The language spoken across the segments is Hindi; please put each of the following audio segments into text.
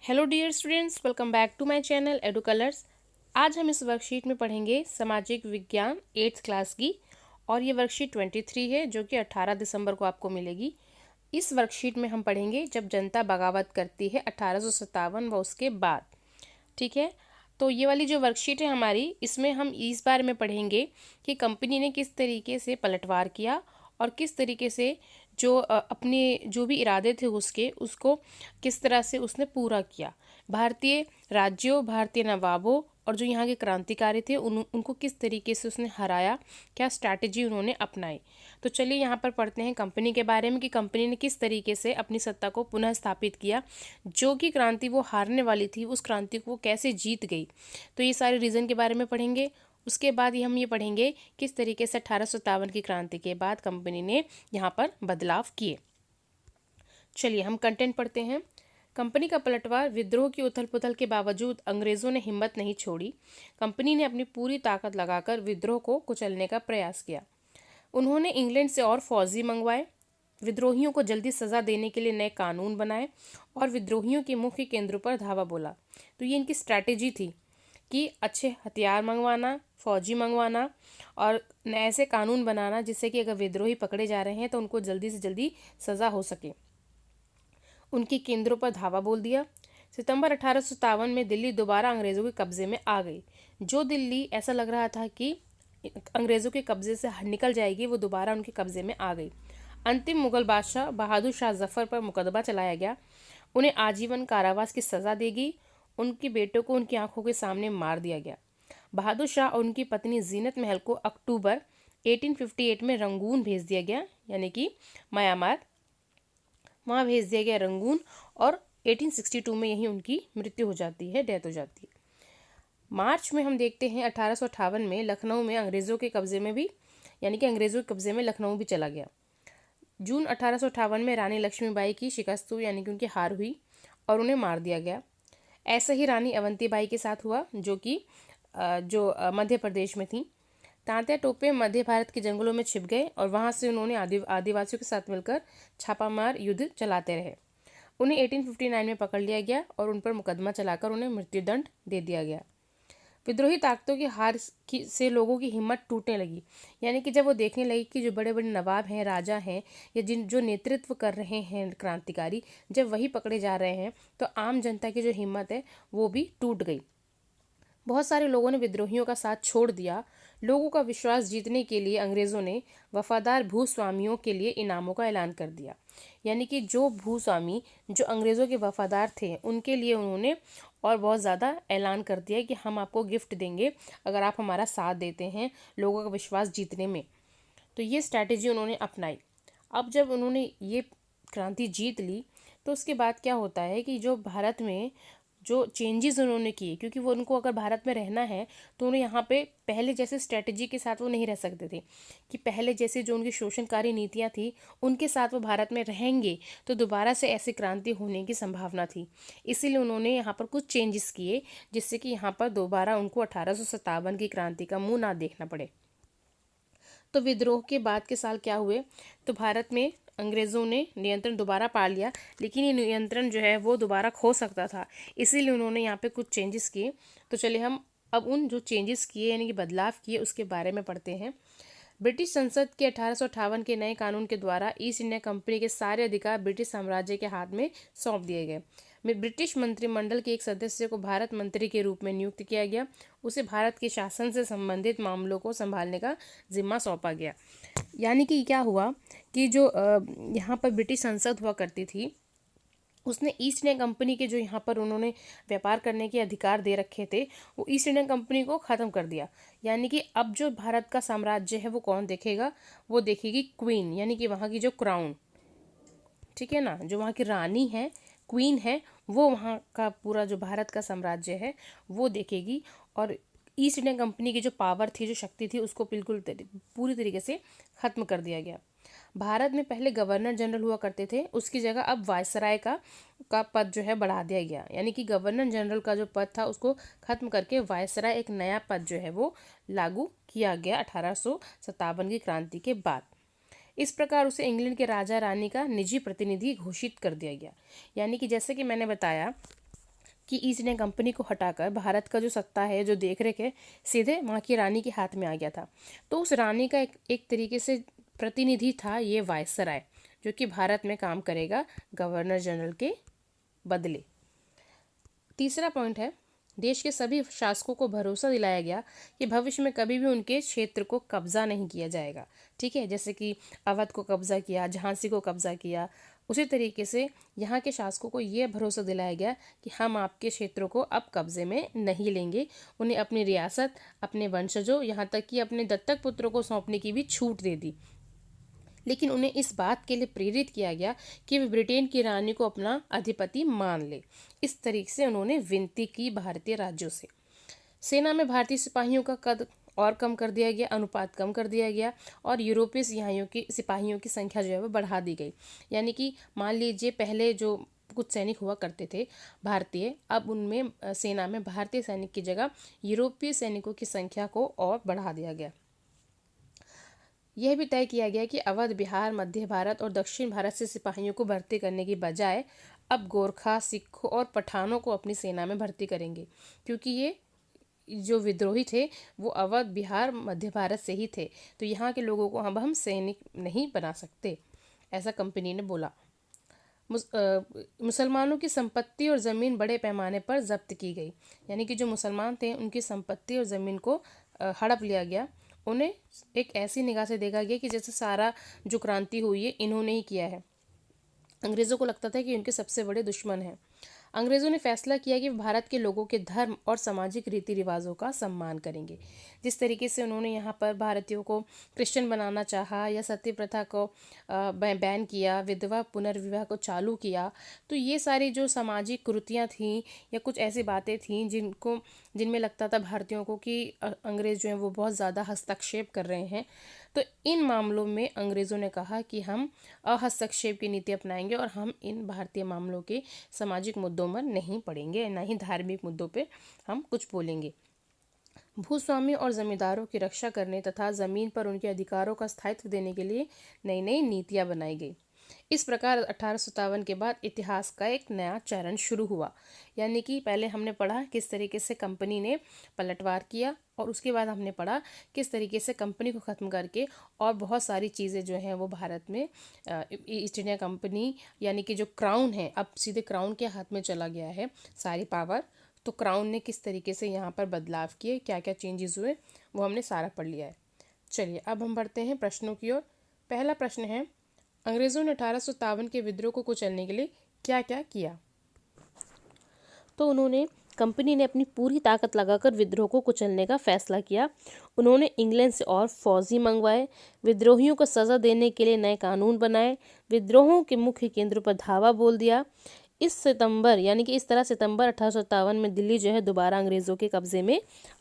Hello dear students, welcome back to my channel Edu Colours. आज हम इस वर्कशीट में पढ़ेंगे सामाजिक विज्ञान 8th क्लास की। और ये वर्कशीट 23 है जो कि 18 दिसंबर को आपको मिलेगी। इस वर्कशीट में हम पढ़ेंगे जब जनता बगावत करती है 1857 व उसके बाद। ठीक है, तो ये वाली जो वर्कशीट है हमारी, इसमें हम इस बारे में पढ़ेंगे कि कंपनी ने किस तरीके से पलटवार किया और किस तरीके से जो अपने जो भी इरादे थे उसको किस तरह से उसने पूरा किया। भारतीय राज्यों, भारतीय नवाबों और जो यहाँ के क्रांतिकारी थे उनको किस तरीके से उसने हराया, क्या स्ट्रैटेजी उन्होंने अपनाई। तो चलिए यहाँ पर पढ़ते हैं कंपनी के बारे में कि कंपनी ने किस तरीके से अपनी सत्ता को पुनः स्थापित किया। जो कि क्रांति वो हारने वाली थी, उस क्रांति को वो कैसे जीत गई। तो ये सारे रीज़न के बारे में पढ़ेंगे। उसके बाद हम ये पढ़ेंगे किस तरीके से 1857 की क्रांति के बाद कंपनी ने यहाँ पर बदलाव किए। चलिए हम कंटेंट पढ़ते हैं। कंपनी का पलटवार। विद्रोह की उथल पुथल के बावजूद अंग्रेजों ने हिम्मत नहीं छोड़ी। कंपनी ने अपनी पूरी ताकत लगाकर विद्रोह को कुचलने का प्रयास किया। उन्होंने इंग्लैंड से और फौजी मंगवाए, विद्रोहियों को जल्दी सजा देने के लिए नए कानून बनाए और विद्रोहियों के मुख्य केंद्रों पर धावा बोला। तो ये इनकी स्ट्रैटेजी थी कि अच्छे हथियार मंगवाना, फौजी मंगवाना और ऐसे कानून बनाना जिससे कि अगर विद्रोही पकड़े जा रहे हैं तो उनको जल्दी से जल्दी सजा हो सके। उनके केंद्रों पर धावा बोल दिया। सितंबर 1857 में दिल्ली दोबारा अंग्रेजों के कब्जे में आ गई। जो दिल्ली ऐसा लग रहा था कि अंग्रेजों के कब्जे से निकल जाएगी, वो दोबारा उनके कब्जे में आ गई। अंतिम मुगल बादशाह बहादुर शाह जफर पर मुकदमा चलाया गया। उन्हें आजीवन कारावास की सजा देगी। उनके बेटों को उनकी आंखों के सामने मार दिया गया। बहादुर शाह और उनकी पत्नी जीनत महल को अक्टूबर 1858 में रंगून भेज दिया गया, यानी कि म्यांमार, वहाँ भेज दिया गया रंगून। और 1862 में यही उनकी मृत्यु हो जाती है, डेथ हो जाती है। मार्च में हम देखते हैं 1858 में लखनऊ में अंग्रेज़ों के कब्जे में भी, यानी कि अंग्रेज़ों के कब्जे में लखनऊ भी चला गया। जून 1858 में रानी लक्ष्मीबाई की शिकस्त हुई, यानी कि उनकी हार हुई और उन्हें मार दिया गया। ऐसा ही रानी अवंतीबाई के साथ हुआ, जो कि मध्य प्रदेश में थी। तांत्या टोपे मध्य भारत के जंगलों में छिप गए और वहां से उन्होंने आदिवासियों के साथ मिलकर छापामार युद्ध चलाते रहे। उन्हें 1859 में पकड़ लिया गया और उन पर मुकदमा चलाकर उन्हें मृत्युदंड दे दिया गया। विद्रोही ताकतों की हार से लोगों की हिम्मत टूटने लगी, यानी कि जब वो देखने लगी कि जो बड़े बड़े नवाब हैं, राजा हैं, या जो नेतृत्व कर रहे हैं क्रांतिकारी, जब वही पकड़े जा रहे हैं तो आम जनता की जो हिम्मत है वो भी टूट गई। बहुत सारे लोगों ने विद्रोहियों का साथ छोड़ दिया। लोगों का विश्वास जीतने के लिए अंग्रेज़ों ने वफादार भूस्वामियों के लिए इनामों का ऐलान कर दिया, यानी कि जो भूस्वामी जो अंग्रेज़ों के वफादार थे उनके लिए उन्होंने और बहुत ज़्यादा ऐलान कर दिया कि हम आपको गिफ्ट देंगे अगर आप हमारा साथ देते हैं लोगों का विश्वास जीतने में। तो ये स्ट्रैटेजी उन्होंने अपनाई। अब जब उन्होंने ये क्रांति जीत ली तो उसके बाद क्या होता है कि जो भारत में जो चेंजेस उन्होंने किए, क्योंकि वो उनको अगर भारत में रहना है तो उन्हें यहाँ पे पहले जैसे स्ट्रेटजी के साथ वो नहीं रह सकते थे, कि पहले जैसे जो उनकी शोषणकारी नीतियाँ थी उनके साथ वो भारत में रहेंगे तो दोबारा से ऐसी क्रांति होने की संभावना थी। इसीलिए उन्होंने यहाँ पर कुछ चेंजेस किए जिससे कि यहाँ पर दोबारा उनको 1857 की क्रांति का मुंह ना देखना पड़े। तो विद्रोह के बाद के साल क्या हुए, तो भारत में अंग्रेज़ों ने नियंत्रण दोबारा पा लिया, लेकिन ये नियंत्रण जो है वो दोबारा खो सकता था, इसीलिए उन्होंने यहाँ पे कुछ चेंजेस किए। तो चलिए हम अब उन जो चेंजेस किए यानी कि बदलाव किए उसके बारे में पढ़ते हैं। ब्रिटिश संसद के 1858 के नए कानून के द्वारा ईस्ट इंडिया कंपनी के सारे अधिकार ब्रिटिश साम्राज्य के हाथ में सौंप दिए गए। में ब्रिटिश मंत्रिमंडल के एक सदस्य को भारत मंत्री के रूप में नियुक्त किया गया। उसे भारत के शासन से संबंधित मामलों को संभालने का जिम्मा सौंपा गया। यानी कि क्या हुआ कि जो यहाँ पर ब्रिटिश संसद हुआ करती थी उसने ईस्ट इंडिया कंपनी के जो यहाँ पर उन्होंने व्यापार करने के अधिकार दे रखे थे वो ईस्ट इंडिया कंपनी को ख़त्म कर दिया। यानी कि अब जो भारत का साम्राज्य है वो कौन देखेगा, वो देखेगी क्वीन, यानी कि वहाँ की जो क्राउन, ठीक है ना, जो वहाँ की रानी है, क्वीन है, वो वहाँ का पूरा जो भारत का साम्राज्य है वो देखेगी। और ईस्ट इंडिया कंपनी की जो पावर थी, जो शक्ति थी, उसको बिल्कुल पूरी तरीके से ख़त्म कर दिया गया। भारत में पहले गवर्नर जनरल हुआ करते थे, उसकी जगह अब वायसराय का पद जो है बढ़ा दिया गया, यानी कि गवर्नर जनरल का जो पद था उसको खत्म करके वायसराय एक नया पद जो है वो लागू किया गया 1857 की क्रांति के बाद। इस प्रकार उसे इंग्लैंड के राजा रानी का निजी प्रतिनिधि घोषित कर दिया गया। यानी कि जैसे कि मैंने बताया कि ईस्ट इंडिया कंपनी को हटाकर भारत का जो सत्ता है, जो देख रेख है, सीधे वहाँ की रानी के हाथ में आ गया था। तो उस रानी का एक तरीके से प्रतिनिधि था ये वायसराय, जो कि भारत में काम करेगा गवर्नर जनरल के बदले। तीसरा पॉइंट है, देश के सभी शासकों को भरोसा दिलाया गया कि भविष्य में कभी भी उनके क्षेत्र को कब्जा नहीं किया जाएगा। ठीक है, जैसे कि अवध को कब्जा किया, झांसी को कब्जा किया, उसी तरीके से यहाँ के शासकों को ये भरोसा दिलाया गया कि हम आपके क्षेत्रों को अब कब्जे में नहीं लेंगे। उन्हें अपनी रियासत, अपने वंशजों, यहाँ तक कि अपने दत्तक पुत्रों को सौंपने की भी छूट दे दी। लेकिन उन्हें इस बात के लिए प्रेरित किया गया कि वे ब्रिटेन की रानी को अपना अधिपति मान ले। इस तरीके से उन्होंने विनती की भारतीय राज्यों से। सेना में भारतीय सिपाहियों का कद और कम कर दिया गया, अनुपात कम कर दिया गया, और यूरोपीय सिपाहियों की संख्या जो है वो बढ़ा दी गई। यानी कि मान लीजिए पहले जो कुछ सैनिक हुआ करते थे भारतीय, अब उनमें सेना में भारतीय सैनिक की जगह यूरोपीय सैनिकों की संख्या को और बढ़ा दिया गया। यह भी तय किया गया कि अवध, बिहार, मध्य भारत और दक्षिण भारत से सिपाहियों को भर्ती करने की बजाय अब गोरखा, सिखों और पठानों को अपनी सेना में भर्ती करेंगे, क्योंकि ये जो विद्रोही थे वो अवध, बिहार, मध्य भारत से ही थे। तो यहाँ के लोगों को अब हम सैनिक नहीं बना सकते, ऐसा कंपनी ने बोला। मुसलमानों की संपत्ति और ज़मीन बड़े पैमाने पर जब्त की गई। यानी कि जो मुसलमान थे उनकी संपत्ति और ज़मीन को हड़प लिया गया। उन्हें एक ऐसी निगाह से देखा गया कि जैसे सारा जो क्रांति हुई है इन्होंने ही किया है। अंग्रेज़ों को लगता था कि उनके सबसे बड़े दुश्मन हैं। अंग्रेज़ों ने फैसला किया कि भारत के लोगों के धर्म और सामाजिक रीति रिवाजों का सम्मान करेंगे। जिस तरीके से उन्होंने यहाँ पर भारतीयों को क्रिश्चियन बनाना चाहा, या सती प्रथा को बैन किया, विधवा पुनर्विवाह को चालू किया, तो ये सारी जो सामाजिक कुरीतियाँ थीं या कुछ ऐसी बातें थीं जिनमें लगता था भारतीयों को कि अंग्रेज़ जो हैं वो बहुत ज़्यादा हस्तक्षेप कर रहे हैं, तो इन मामलों में अंग्रेज़ों ने कहा कि हम हस्तक्षेप की नीति अपनाएंगे और हम इन भारतीय मामलों के सामाजिक मुद्दों में नहीं पड़ेंगे, ना ही धार्मिक मुद्दों पे हम कुछ बोलेंगे। भूस्वामी और जमींदारों की रक्षा करने तथा ज़मीन पर उनके अधिकारों का स्थायित्व देने के लिए नई नई नीतियाँ बनाई गई। इस प्रकार 1857 के बाद इतिहास का एक नया चरण शुरू हुआ। यानी कि पहले हमने पढ़ा किस तरीके से कंपनी ने पलटवार किया, और उसके बाद हमने पढ़ा किस तरीके से कंपनी को ख़त्म करके और बहुत सारी चीज़ें जो हैं वो भारत में ईस्ट इंडिया कंपनी, यानी कि जो क्राउन है, अब सीधे क्राउन के हाथ में चला गया है सारी पावर। तो क्राउन ने किस तरीके से यहाँ पर बदलाव किए, क्या क्या चेंजेस हुए, वो हमने सारा पढ़ लिया है। चलिए अब हम बढ़ते हैं प्रश्नों की ओर। पहला प्रश्न है, अंग्रेज़ों ने 1857 के विद्रोह को कुचलने के लिए क्या क्या किया? तो कंपनी ने अपनी पूरी ताकत लगाकर विद्रोह को कुचलने का फैसला किया। उन्होंने इंग्लैंड से और फौजी मंगवाए, विद्रोहियों को सज़ा देने के लिए नए कानून बनाए, विद्रोहों के मुख्य केंद्रों पर धावा बोल दिया। इस तरह सितंबर 1857 में दिल्ली जो है दोबारा अंग्रेज़ों के कब्जे में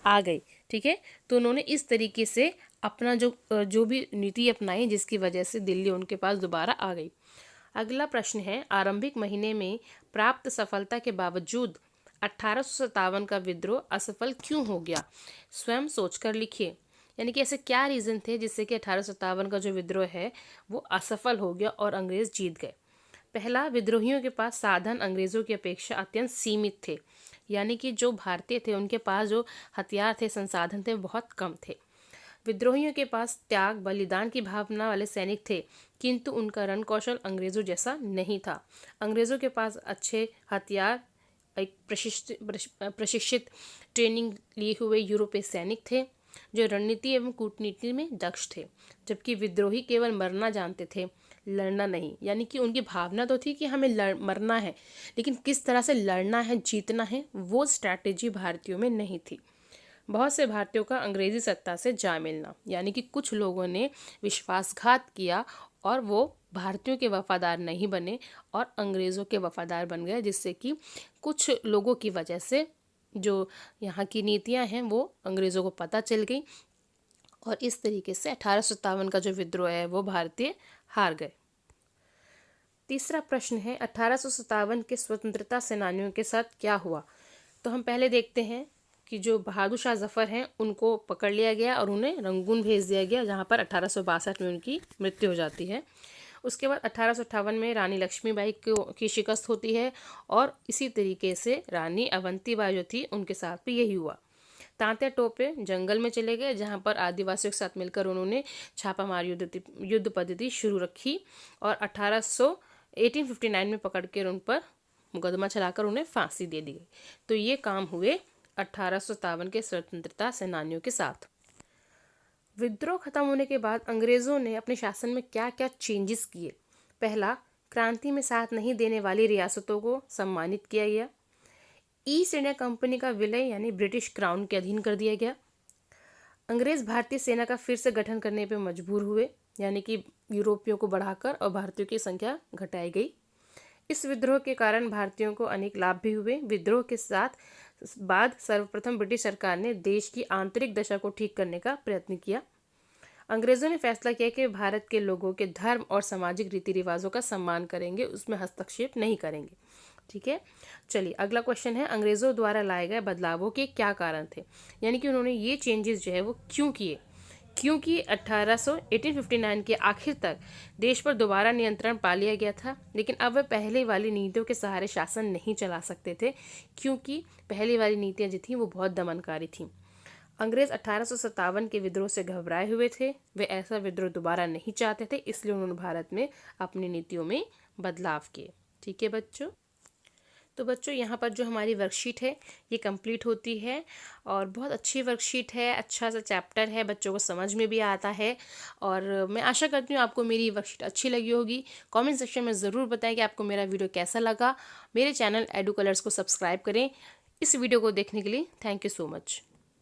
आ गई। ठीक है, तो उन्होंने इस तरीके से अपना जो भी नीति अपनाई, जिसकी वजह से दिल्ली उनके पास दोबारा आ गई। अगला प्रश्न है, आरंभिक महीने में प्राप्त सफलता के बावजूद 1857 का विद्रोह असफल क्यों हो गया? स्वयं सोचकर लिखिए। यानी कि ऐसे क्या रीज़न थे जिससे कि 1857 का जो विद्रोह है वो असफल हो गया और अंग्रेज़ जीत गए? पहला, विद्रोहियों के पास साधन अंग्रेज़ों की अपेक्षा अत्यंत सीमित थे। यानी कि जो भारतीय थे उनके पास जो हथियार थे, संसाधन थे, बहुत कम थे। विद्रोहियों के पास त्याग, बलिदान की भावना वाले सैनिक थे, किंतु उनका रण कौशल अंग्रेज़ों जैसा नहीं था। अंग्रेज़ों के पास अच्छे हथियार, एक प्रशिक्षित ट्रेनिंग लिए हुए यूरोपीय सैनिक थे जो रणनीति एवं कूटनीति में दक्ष थे, जबकि विद्रोही केवल मरना जानते थे, लड़ना नहीं। यानी कि उनकी भावना तो थी कि हमें मरना है, लेकिन किस तरह से लड़ना है, जीतना है, वो स्ट्रैटेजी भारतीयों में नहीं थी। बहुत से भारतीयों का अंग्रेजी सत्ता से जा मिलना, यानी कि कुछ लोगों ने विश्वासघात किया और वो भारतीयों के वफादार नहीं बने और अंग्रेज़ों के वफादार बन गए, जिससे कि कुछ लोगों की वजह से जो यहाँ की नीतियाँ हैं वो अंग्रेज़ों को पता चल गई, और इस तरीके से 1857 का जो विद्रोह है वो भारतीय हार गए। तीसरा प्रश्न है, 1857 के स्वतंत्रता सेनानियों के साथ क्या हुआ? तो हम पहले देखते हैं कि जो बहादुर शाह जफ़र हैं उनको पकड़ लिया गया और उन्हें रंगून भेज दिया गया, जहाँ पर 1862 में उनकी मृत्यु हो जाती है। उसके बाद 1858 में रानी लक्ष्मीबाई की शिकस्त होती है और इसी तरीके से रानी अवंतीबाई जो थी उनके साथ भी यही हुआ। तांत्या टोपे जंगल में चले गए जहां पर आदिवासियों के साथ मिलकर उन्होंने छापामार युद्ध पद्धति शुरू रखी और 1859 में पकड़कर उन पर मुकदमा चलाकर उन्हें फांसी दे दी गई। तो ये काम हुए 1857 के स्वतंत्रता सेनानियों के साथ। विद्रोह खत्म होने के बाद अंग्रेजों ने अपने शासन में क्या क्या चेंजेस किए। पहला, क्रांति में साथ नहीं देने वाली रियासतों को सम्मानित किया गया। ईस्ट इंडिया कंपनी का विलय यानी ब्रिटिश क्राउन के अधीन कर दिया गया। अंग्रेज भारतीय सेना का फिर से गठन करने पर मजबूर हुए, यानी कि यूरोपियों को बढ़ाकर और भारतीयों की संख्या घटाई गई। इस विद्रोह के कारण भारतीयों को अनेक लाभ भी हुए। विद्रोह के बाद सर्वप्रथम ब्रिटिश सरकार ने देश की आंतरिक दशा को ठीक करने का प्रयत्न किया। अंग्रेजों ने फैसला किया कि भारत के लोगों के धर्म और सामाजिक रीति रिवाजों का सम्मान करेंगे, उसमें हस्तक्षेप नहीं करेंगे। ठीक है, चलिए अगला क्वेश्चन है, अंग्रेजों द्वारा लाए गए बदलावों के क्या कारण थे, यानी कि उन्होंने ये चेंजेस जो है वो क्यों किए। क्योंकि 1859 के आखिर तक देश पर दोबारा नियंत्रण पा लिया गया था, लेकिन अब वे पहले वाली नीतियों के सहारे शासन नहीं चला सकते थे, क्योंकि पहले वाली नीतियां जो थी वो बहुत दमनकारी थीं। अंग्रेज 1857 के विद्रोह से घबराए हुए थे, वे ऐसा विद्रोह दोबारा नहीं चाहते थे, इसलिए उन्होंने भारत में अपनी नीतियों में बदलाव किए। ठीक है बच्चों, तो बच्चों यहाँ पर जो हमारी वर्कशीट है ये कंप्लीट होती है और बहुत अच्छी वर्कशीट है, अच्छा सा चैप्टर है, बच्चों को समझ में भी आता है और मैं आशा करती हूँ आपको मेरी वर्कशीट अच्छी लगी होगी। कमेंट सेक्शन में ज़रूर बताएं कि आपको मेरा वीडियो कैसा लगा। मेरे चैनल एडू कलर्स को सब्सक्राइब करें। इस वीडियो को देखने के लिए थैंक यू सो मच।